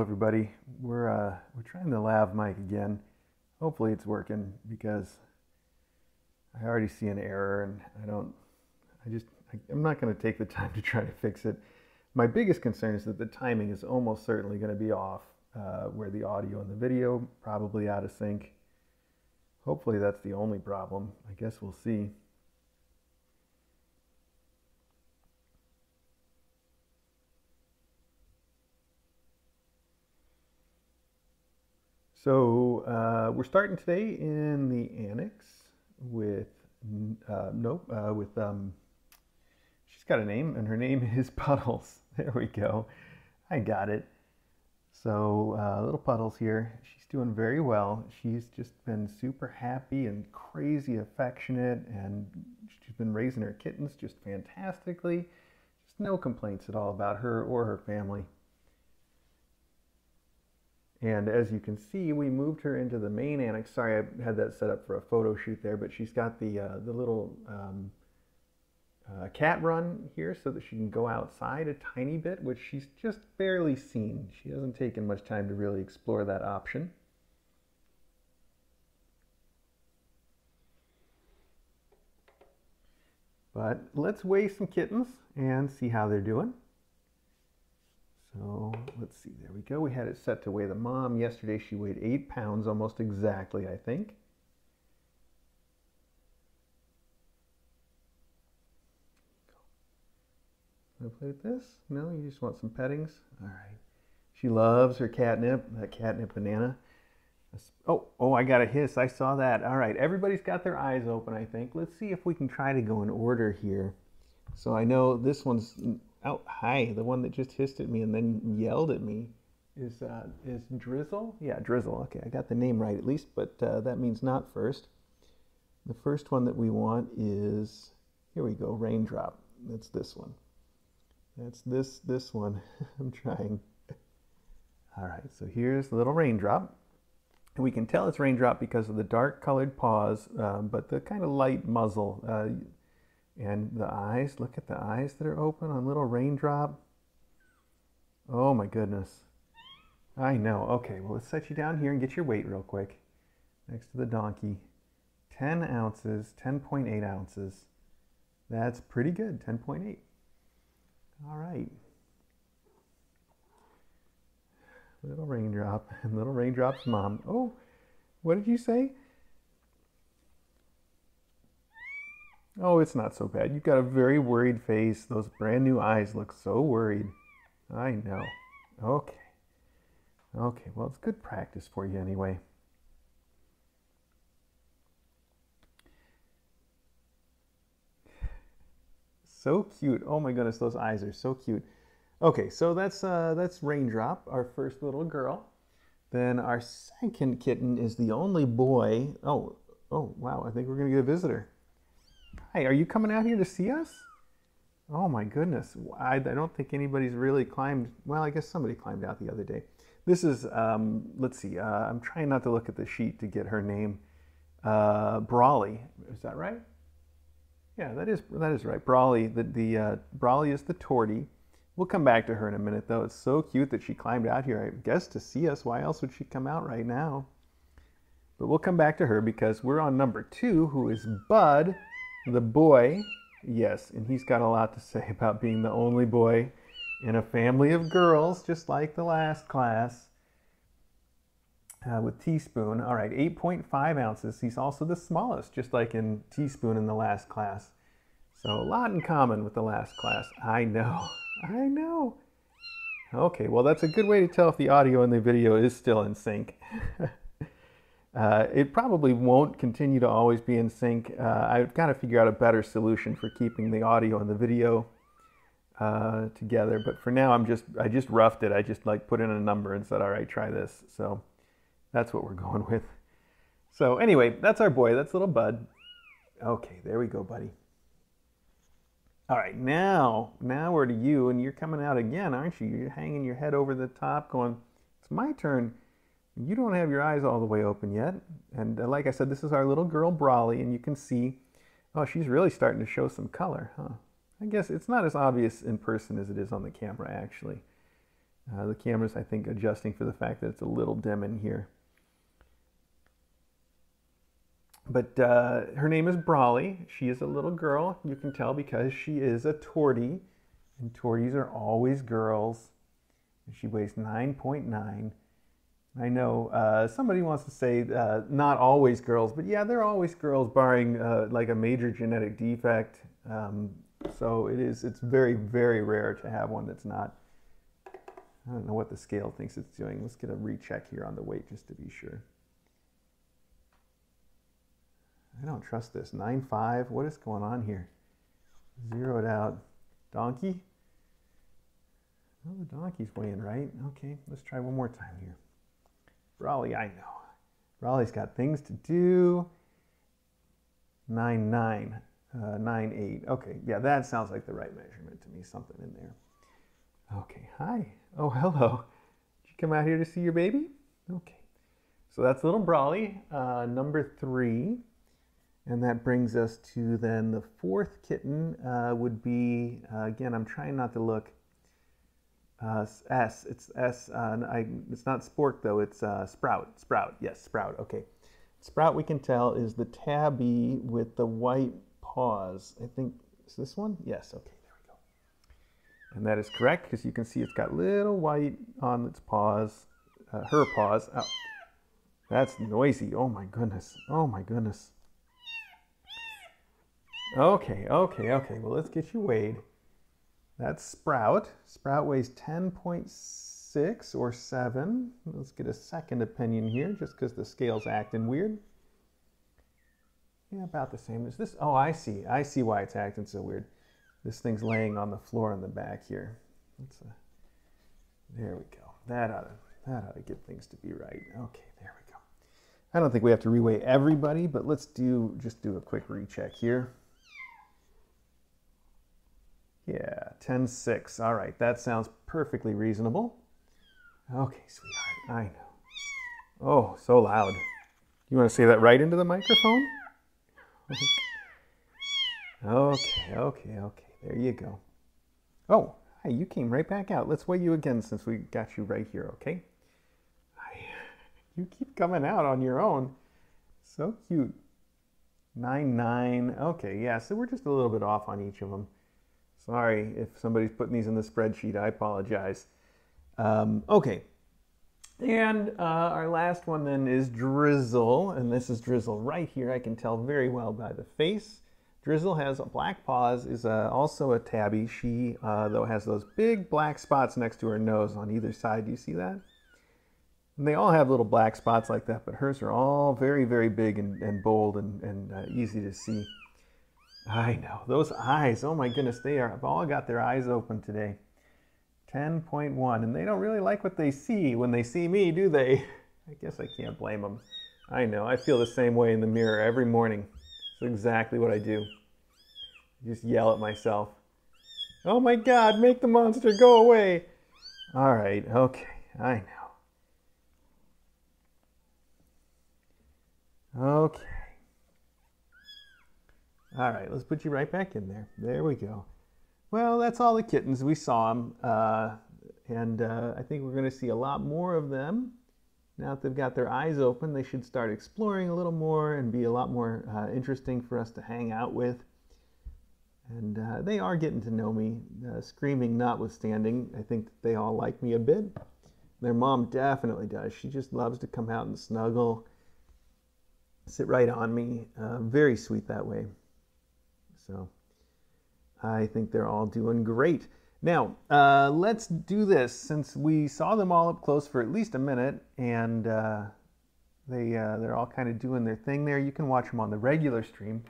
everybody. We're trying the lav mic again. Hopefully it's working because I already see an error and I'm not going to take the time to try to fix it. My biggest concern is that the timing is almost certainly going to be off, where the audio and the video probably out of sync. Hopefully that's the only problem. I guess we'll see. So we're starting today in the annex with she's got a name, and her name is Puddles. There we go. I got it. So little Puddles here. She's doing very well. She's just been super happy and crazy affectionate, and she's been raising her kittens just fantastically. Just no complaints at all about her or her family. And as you can see, we moved her into the main annex. Sorry, I had that set up for a photo shoot there, but she's got the little cat run here so that she can go outside a tiny bit, which she's just barely seen. She hasn't taken much time to really explore that option. But let's weigh some kittens and see how they're doing. So let's see, there we go. We had it set to weigh the mom. Yesterday she weighed 8 pounds, almost exactly, I think. Want to play with this? No, you just want some pettings? All right. She loves her catnip, that catnip banana. Oh, I got a hiss. I saw that. All right, everybody's got their eyes open, I think. Let's see if we can try to go in order here. So I know this one's... Oh, hi. The one that just hissed at me and then yelled at me is Drizzle? Yeah, Drizzle. Okay, I got the name right at least, but that means not first. The first one that we want is, here we go, Raindrop. That's this one. That's this one. I'm trying. All right, so here's the little Raindrop. And we can tell it's Raindrop because of the dark colored paws, but the kind of light muzzle. And the eyes, look at the eyes that are open on little Raindrop. Oh my goodness. I know. Okay, well, let's set you down here and get your weight real quick. Next to the donkey. 10 ounces, 10.8 ounces. That's pretty good, 10.8. All right. Little Raindrop and little Raindrop's mom. Oh, what did you say? Oh, it's not so bad. You've got a very worried face. Those brand new eyes look so worried. I know. Okay. Okay, well, it's good practice for you anyway. So cute. Oh my goodness, those eyes are so cute. Okay, so that's Raindrop, our first little girl. Then our second kitten is the only boy. Oh, wow, I think we're going to get a visitor. Hi, are you coming out here to see us? Oh my goodness, I don't think anybody's really climbed. Well, I guess somebody climbed out the other day. This is, let's see, I'm trying not to look at the sheet to get her name. Brawley, is that right? Yeah, that is right. Brawley, Brawley is the tortie. We'll come back to her in a minute though. It's so cute that she climbed out here, I guess to see us. Why else would she come out right now? But we'll come back to her because we're on number 2, who is Bud. The boy, yes, and he's got a lot to say about being the only boy in a family of girls, just like the last class with Teaspoon. All right, 8.5 ounces. He's also the smallest, just like in Teaspoon in the last class. So a lot in common with the last class. I know, I know. Okay, well, that's a good way to tell if the audio and the video is still in sync. It probably won't continue to always be in sync. I've got to figure out a better solution for keeping the audio and the video together. But for now, I just roughed it. I just like put in a number and said, all right, try this. So that's what we're going with. So anyway, that's our boy. That's little Bud. Okay, there we go, buddy. All right, now we're to you, and you're coming out again, aren't you? You're hanging your head over the top going, it's my turn. You don't have your eyes all the way open yet. And like I said, this is our little girl, Brawley, and you can see, oh, she's really starting to show some color, huh? I guess it's not as obvious in person as it is on the camera, actually. The camera's, I think, adjusting for the fact that it's a little dim in here. But her name is Brawley. She is a little girl. You can tell because she is a tortie. And torties are always girls. And she weighs 9.9. I know somebody wants to say not always girls, but yeah, they're always girls barring like a major genetic defect. So it's very, very rare to have one that's not. I don't know what the scale thinks it's doing. Let's get a recheck here on the weight just to be sure. I don't trust this. 9.5. What is going on here? Zero it out. Donkey? Oh, the donkey's weighing right. Okay, let's try one more time here. Raleigh, I know. Raleigh's got things to do. 9.9. 9.8. Okay, yeah, that sounds like the right measurement to me. Something in there. Okay, hi. Oh, hello. Did you come out here to see your baby? Okay. So that's little Brawley, number 3. And that brings us to then the 4th kitten would be, again, I'm trying not to look, S. It's S. It's not Spork, though. It's Sprout. Sprout. Yes, Sprout. Okay. Sprout, we can tell, is the tabby with the white paws. I think, is this one? Yes. Okay, there we go. And that is correct because you can see it's got little white on its paws, her paws. Oh, that's noisy. Oh, my goodness. Oh, my goodness. Okay, okay, okay. Well, let's get you weighed. That's Sprout. Sprout weighs 10.6 or 7. Let's get a second opinion here, just because the scale's acting weird. Yeah, about the same as this. Oh, I see. I see why it's acting so weird. This thing's laying on the floor in the back here. There we go. That ought to get things to be right. Okay, there we go. I don't think we have to reweigh everybody, but let's just do a quick recheck here. Yeah, 10.6. All right, that sounds perfectly reasonable. Okay, sweetheart, I know. Oh, so loud. You want to say that right into the microphone? Okay, okay, okay. There you go. Oh, hey, you came right back out. Let's weigh you again since we got you right here, okay? You keep coming out on your own. So cute. 9.9. Okay, yeah, so we're just a little bit off on each of them. Sorry if somebody's putting these in the spreadsheet. I apologize. Okay. And our last one then is Drizzle. And this is Drizzle right here. I can tell very well by the face. Drizzle has black paws, is also a tabby. She, though, has those big black spots next to her nose on either side. Do you see that? And they all have little black spots like that, but hers are all very, very big and bold and easy to see. I know. Those eyes, oh my goodness, have all got their eyes open today. 10.1, and they don't really like what they see when they see me, do they? I guess I can't blame them. I know. I feel the same way in the mirror every morning. That's exactly what I do. I just yell at myself. Oh my God, make the monster go away. All right, okay, I know. Okay. All right, let's put you right back in there. There we go. Well, that's all the kittens. We saw them, and I think we're going to see a lot more of them. Now that they've got their eyes open, they should start exploring a little more and be a lot more interesting for us to hang out with. And they are getting to know me, screaming notwithstanding. I think that they all like me a bit. Their mom definitely does. She just loves to come out and snuggle, sit right on me. Very sweet that way. So I think they're all doing great. Now, let's do this. Since we saw them all up close for at least a minute, and they're all kind of doing their thing there. You can watch them on the regular stream.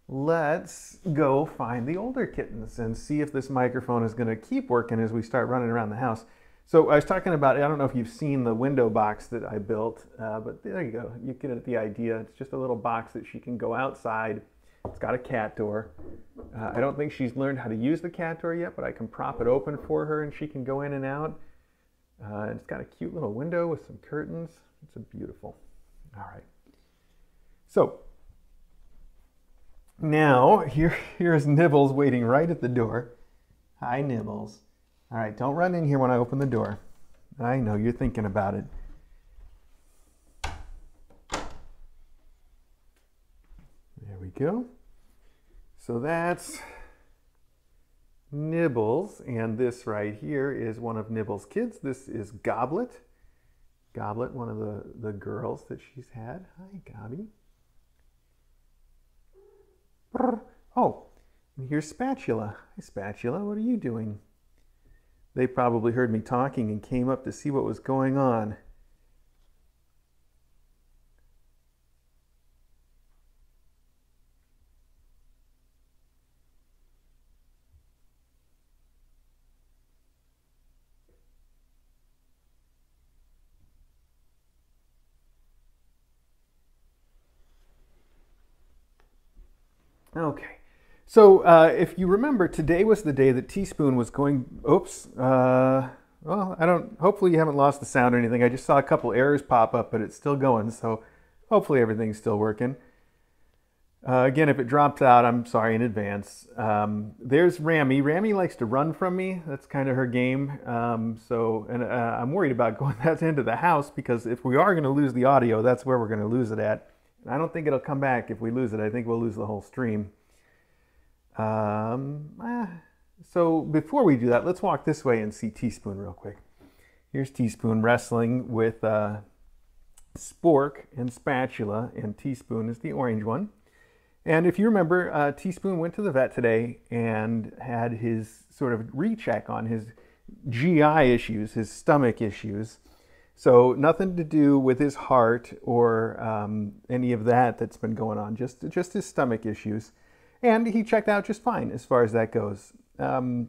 Let's go find the older kittens and see if this microphone is going to keep working as we start running around the house. So I was talking about, I don't know if you've seen the window box that I built, but there you go. You get the idea. It's just a little box that she can go outside. It's got a cat door. I don't think she's learned how to use the cat door yet, but I can prop it open for her and she can go in and out. And it's got a cute little window with some curtains. It's beautiful. All right. So now here's Nibbles waiting right at the door. Hi, Nibbles. All right, don't run in here when I open the door. I know you're thinking about it. There we go. So that's Nibbles, and this right here is one of Nibbles' kids. This is Goblet. Goblet, one of the girls that she's had. Hi, Gobby. Oh, and here's Spatula. Hi, Spatula. What are you doing? They probably heard me talking and came up to see what was going on. Okay, so if you remember, today was the day that Teaspoon was going, oops, well, hopefully you haven't lost the sound or anything. I just saw a couple errors pop up, but it's still going, so hopefully everything's still working. Again, if it drops out, I'm sorry in advance. There's Rammy. Rammy likes to run from me. That's kind of her game. I'm worried about going that into the house, because if we are going to lose the audio, that's where we're going to lose it at. I don't think it'll come back if we lose it. I think we'll lose the whole stream. So before we do that, let's walk this way and see Teaspoon real quick. Here's Teaspoon wrestling with Spork and Spatula, and Teaspoon is the orange one. And if you remember, Teaspoon went to the vet today and had his sort of recheck on his GI issues, his stomach issues. So nothing to do with his heart or any of that that's been going on, just his stomach issues. And he checked out just fine as far as that goes. We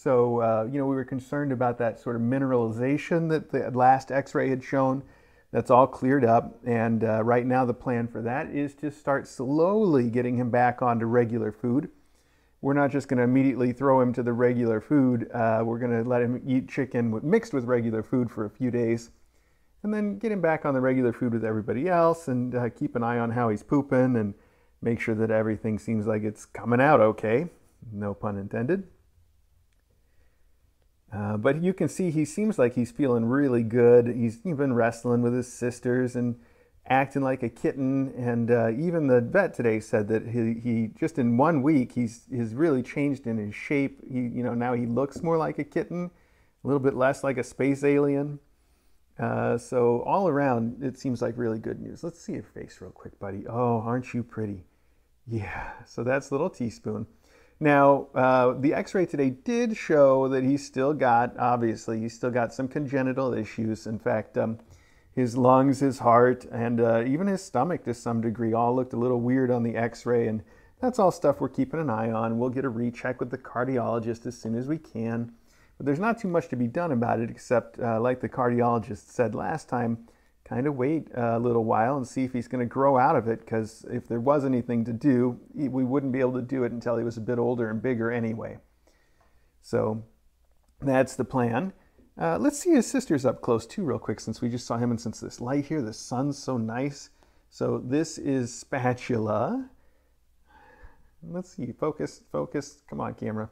were concerned about that sort of mineralization that the last x-ray had shown. That's all cleared up. And right now the plan for that is to start slowly getting him back onto regular food. We're not just going to immediately throw him to the regular food. We're going to let him eat chicken mixed with regular food for a few days, and then get him back on the regular food with everybody else, and keep an eye on how he's pooping and make sure that everything seems like it's coming out okay. No pun intended. But you can see he seems like he's feeling really good. He's been wrestling with his sisters and acting like a kitten. And even the vet today said that he just in 1 week, he's really changed in his shape. Now he looks more like a kitten, a little bit less like a space alien. So all around, it seems like really good news. Let's see your face real quick, buddy. Oh, aren't you pretty? Yeah, so that's little Teaspoon. Now, the x-ray today did show that he's still got some congenital issues. In fact, his lungs, his heart, and even his stomach to some degree all looked a little weird on the x-ray, and that's all stuff we're keeping an eye on. We'll get a recheck with the cardiologist as soon as we can. But there's not too much to be done about it, except like the cardiologist said last time, kind of wait a little while and see if he's going to grow out of it, because if there was anything to do, we wouldn't be able to do it until he was a bit older and bigger anyway. So that's the plan. Let's see his sisters up close too real quick, since we just saw him, and since this light here, the sun's so nice. So this is Spatula. Let's see, focus, come on camera.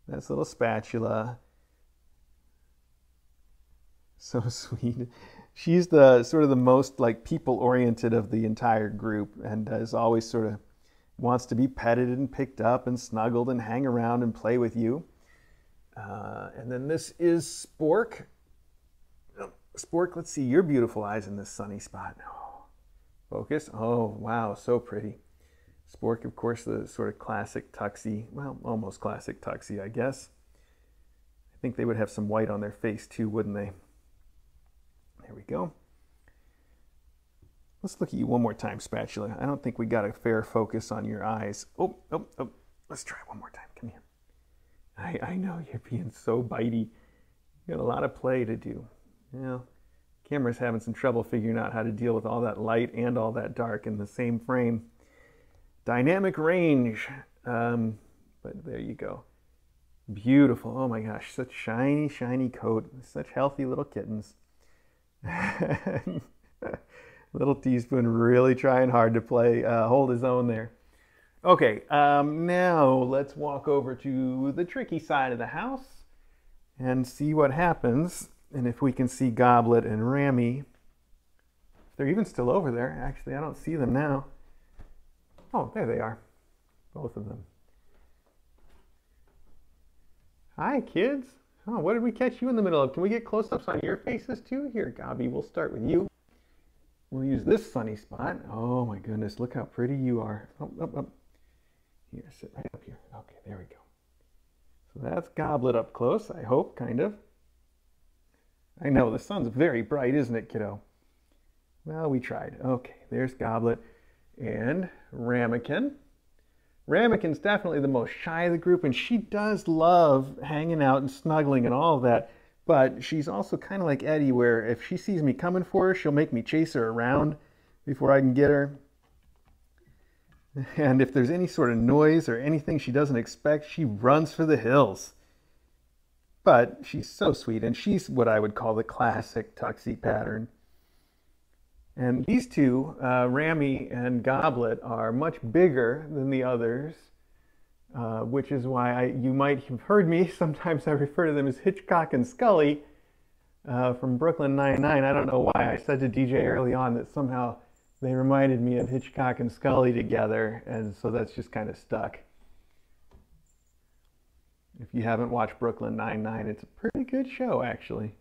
That's little Spatula. So sweet. She's the sort of the most like people-oriented of the entire group, and is always sort of wants to be petted and picked up and snuggled and hang around and play with you. And then this is Spork. Spork, let's see your beautiful eyes in this sunny spot. Oh, focus. Oh, wow, so pretty. Spork, of course, the sort of classic tuxie, well, almost classic tuxie, I guess. I think they would have some white on their face too, wouldn't they? There we go. Let's look at you one more time, Spatula. I don't think we got a fair focus on your eyes. Oh. Let's try one more time. Come here. I know you're being so bitey. You got a lot of play to do. Well, camera's having some trouble figuring out how to deal with all that light and all that dark in the same frame. Dynamic range. But there you go. Beautiful. Oh my gosh, such shiny, shiny coat. Such healthy little kittens. Little Teaspoon really trying hard to play, hold his own there. Okay, now let's walk over to the tricky side of the house. and see what happens. And if we can see Goblet and Rammy, if they're even still over there. Actually, I don't see them now. Oh, there they are, both of them. Hi, kids. Oh, what did we catch you in the middle of? Can we get close-ups on your faces too? Here, Gobby, we'll start with you. We'll use this sunny spot. Oh my goodness, look how pretty you are. Up, up, up. Here, sit right up here. Okay, there we go. So that's Goblet up close, I hope, kind of. I know, the sun's very bright, isn't it, kiddo? Well, we tried. Okay, there's Goblet and Ramekin. Ramekin's definitely the most shy of the group, and she does love hanging out and snuggling and all of that. But she's also kind of like Eddie, where if she sees me coming for her, she'll make me chase her around before I can get her. And if there's any sort of noise or anything she doesn't expect, she runs for the hills. But she's so sweet, and she's what I would call the classic tuxie pattern. And these two, Rammy and Goblet, are much bigger than the others, which is why you might have heard me. Sometimes I refer to them as Hitchcock and Scully from Brooklyn Nine-Nine. I don't know why I said to DJ early on that somehow they reminded me of Hitchcock and Scully together, and so that's just kind of stuck. If you haven't watched Brooklyn Nine-Nine, it's a pretty good show, actually.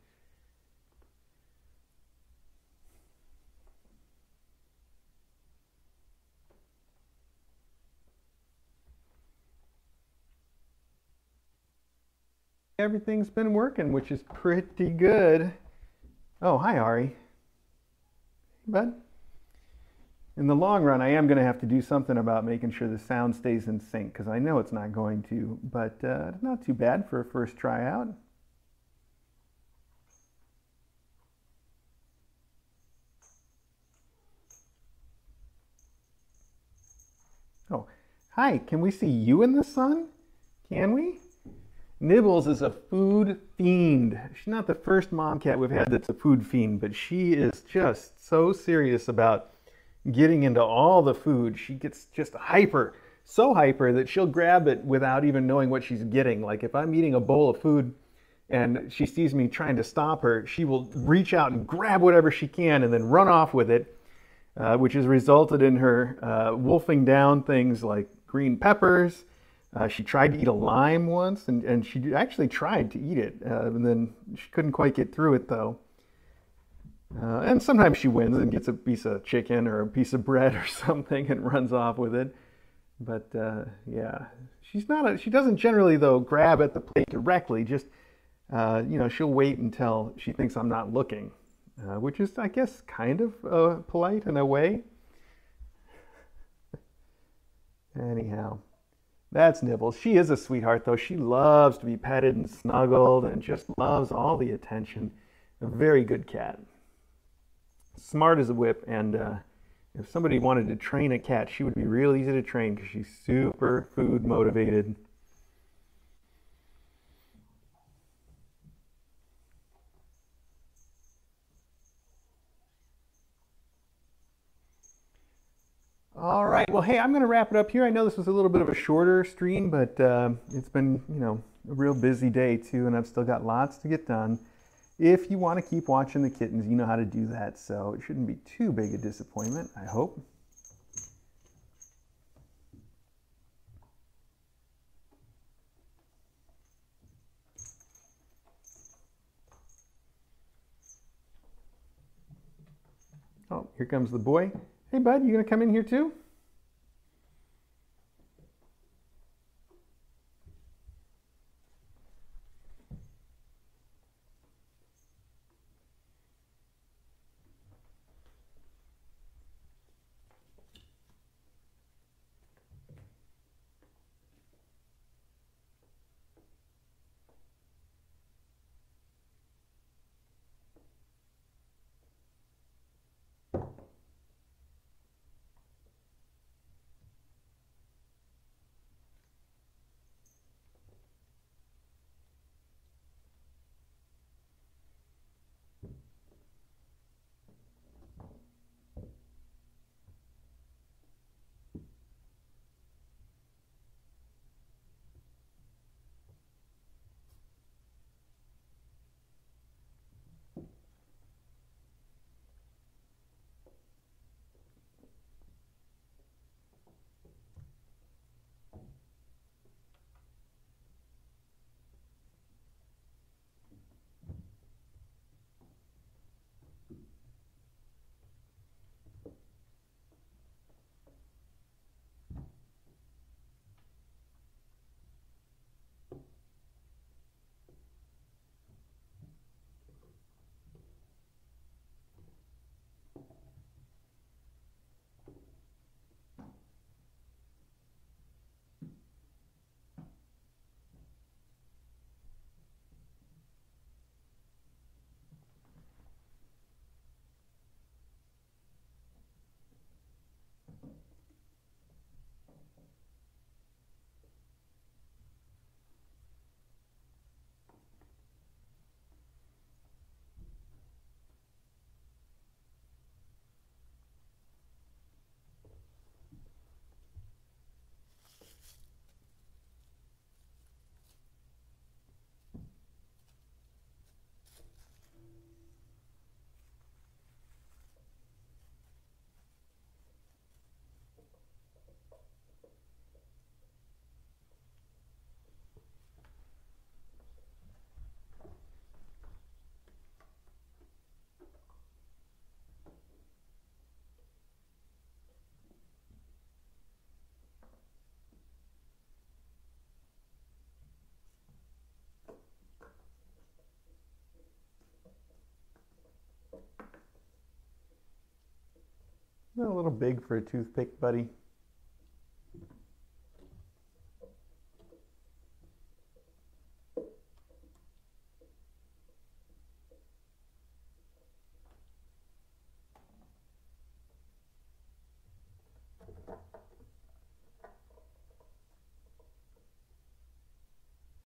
Everything's been working, which is pretty good. Oh, hi, Ari. Hey, bud. In the long run, I am going to have to do something about making sure the sound stays in sync, because I know it's not going to, but not too bad for a first tryout. Oh, hi, can we see you in the sun? Can we? Nibbles is a food fiend. She's not the first mom cat we've had that's a food fiend, but she is just so serious about getting into all the food. She gets just hyper, so hyper that she'll grab it without even knowing what she's getting. Like if I'm eating a bowl of food and she sees me trying to stop her, she will reach out and grab whatever she can and then run off with it, which has resulted in her wolfing down things like green peppers. She tried to eat a lime once, and she actually tried to eat it, and then she couldn't quite get through it, though. And sometimes she wins and gets a piece of chicken or a piece of bread or something and runs off with it. But yeah, she doesn't generally, though, grab at the plate directly. Just, she'll wait until she thinks I'm not looking, which is, I guess, kind of polite in a way. Anyhow. That's Nibbles. She is a sweetheart, though. She loves to be petted and snuggled and just loves all the attention. A very good cat. Smart as a whip, and if somebody wanted to train a cat, she would be real easy to train because she's super food motivated. All right, well, hey, I'm going to wrap it up here. I know this was a little bit of a shorter stream, but it's been, a real busy day too, and I've still got lots to get done. If you want to keep watching the kittens, you know how to do that, so it shouldn't be too big a disappointment, I hope. Oh, here comes the boy. Hey, bud, you going to come in here too? A little big for a toothpick, buddy.